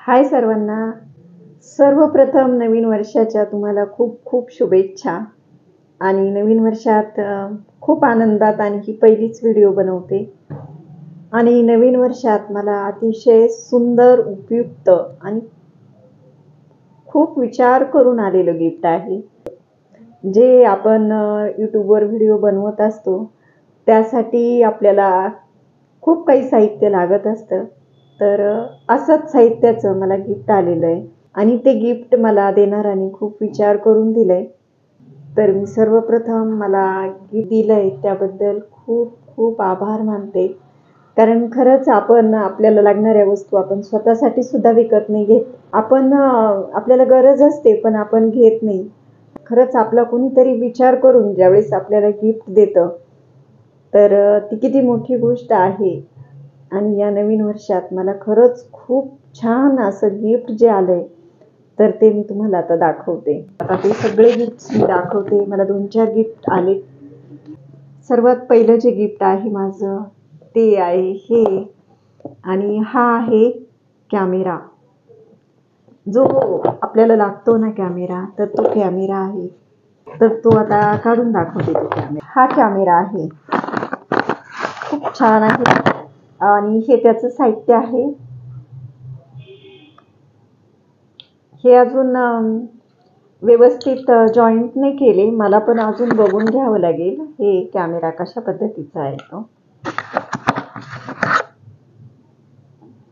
हाय सर्वांना. सर्वप्रथम नवीन वर्षाच्या तुम्हाला खूप खूप शुभेच्छा. आणि नवीन वर्षात खूप आनंदात आणि ही पहिलीच व्हिडिओ बनवते. आणि नवीन वर्षात मला अतिशय सुंदर, उपयुक्त आणि खूप विचार करून आलेलं गिफ्ट आहे. जे आपण यूट्यूबवर व्हिडिओ बनवत असतो त्यासाठी आपल्याला खूप काही साहित्य लागत असतं. तर असंच साहित्याचं मला गिफ्ट आलेलं आहे आणि ते गिफ्ट मला देणाऱ्याने खूप विचार करून दिलंय. तर मी सर्वप्रथम मला गिफ्ट दिलंय त्याबद्दल खूप खूप आभार मानते. कारण खरंच आपण आपल्याला लागणाऱ्या वस्तू आपण स्वतःसाठी सुद्धा विकत नाही घेत. आपण आपल्याला गरज असते पण आपण घेत नाही. खरंच आपला कोणीतरी विचार करून ज्यावेळेस आपल्याला गिफ्ट देतं तर ती किती मोठी गोष्ट आहे. आणि या नवीन वर्षात मला खरंच खूप छान असं गिफ्ट जे आलंय तर ते मी तुम्हाला आता दाखवते. आता ते सगळे गिफ्ट मी दाखवते. मला 2-4 गिफ्ट आले. सर्वात पहिलं जे गिफ्ट आहे माझं ते आहे हे. आणि हा आहे कॅमेरा. जो आपल्याला लागतो ना कॅमेरा, तर तो कॅमेरा आहे. तर तो आता काढून दाखवते तो कॅमेरा. हा कॅमेरा आहे. खूप छान आहे. आणि हे त्याचं साहित्य आहे. हे अजून व्यवस्थित जॉईंट नाही केले. मला पण अजून बघून घ्यावं लागेल हे कॅमेरा कशा पद्धतीचा आहे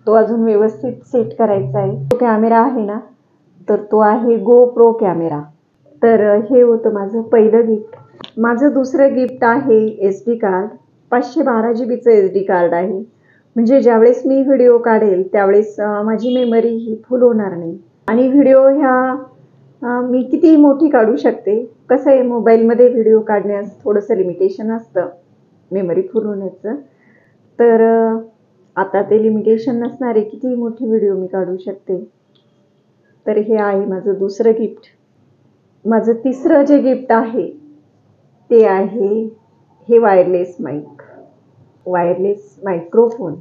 तो अजून व्यवस्थित सेट करायचा आहे. तो कॅमेरा आहे ना, तर तो आहे GoPro कॅमेरा. तर हे होतं माझं पहिलं गिफ्ट. माझं दुसरं गिफ्ट आहे SD card. 512 GB SD card आहे. म्हणजे ज्यावेळेस मी व्हिडिओ काढेल त्यावेळेस माझी मेमरी ही फुल होणार नाही. आणि व्हिडिओ ह्या मी किती मोठी काढू शकते. कसं आहे, मोबाईलमध्ये व्हिडिओ काढण्यास थोडंसं लिमिटेशन असतं मेमरी फुल होण्याचं. तर आता ते लिमिटेशन नसणारे किती मोठी व्हिडिओ मी काढू शकते. तर हे आहे माझं दुसरं गिफ्ट. माझं तिसरं जे गिफ्ट आहे ते आहे हे वायरलेस माईक. Wireless microphone.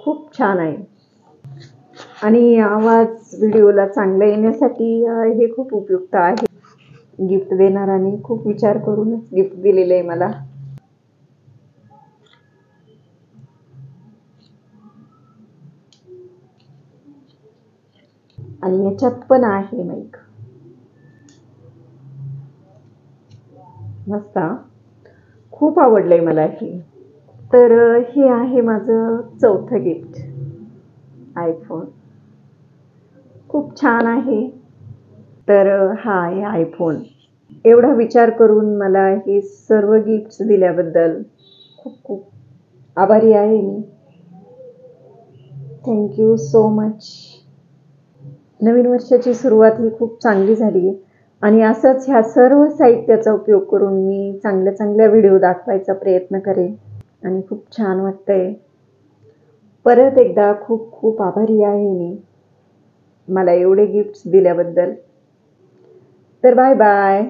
खूप छान आहे. आणि आवाज व्हिडिओला चांगला येण्यासाठी हे खूप उपयुक्त आहे. गिफ्ट देणाऱ्याने खूप विचार करूनच गिफ्ट दिलेलं आहे मला. आणि याच्यात पण आहे माईक. मस्त. खूप आवडलंय मला हे. तर हे आहे माझं चौथं गिफ्ट. आयफोन. खूप छान आहे. तर हा आहे आयफोन. एवढा विचार करून मला हे सर्व गिफ्ट्स दिल्याबद्दल खूप खूप आभारी आहे मी. Thank you so much. नवीन वर्षाची सुरुवात ही खूप चांगली झाली आहे. आणि असंच ह्या सर्व साहित्याचा उपयोग करून मी चांगल्या चांगल्या व्हिडिओ दाखवायचा प्रयत्न करेन. आणि खूप छान वाटतंय. परत एकदा खूप खूप आभारी आहे मी मला एवढे गिफ्ट्स दिल्याबद्दल. तर बाय बाय.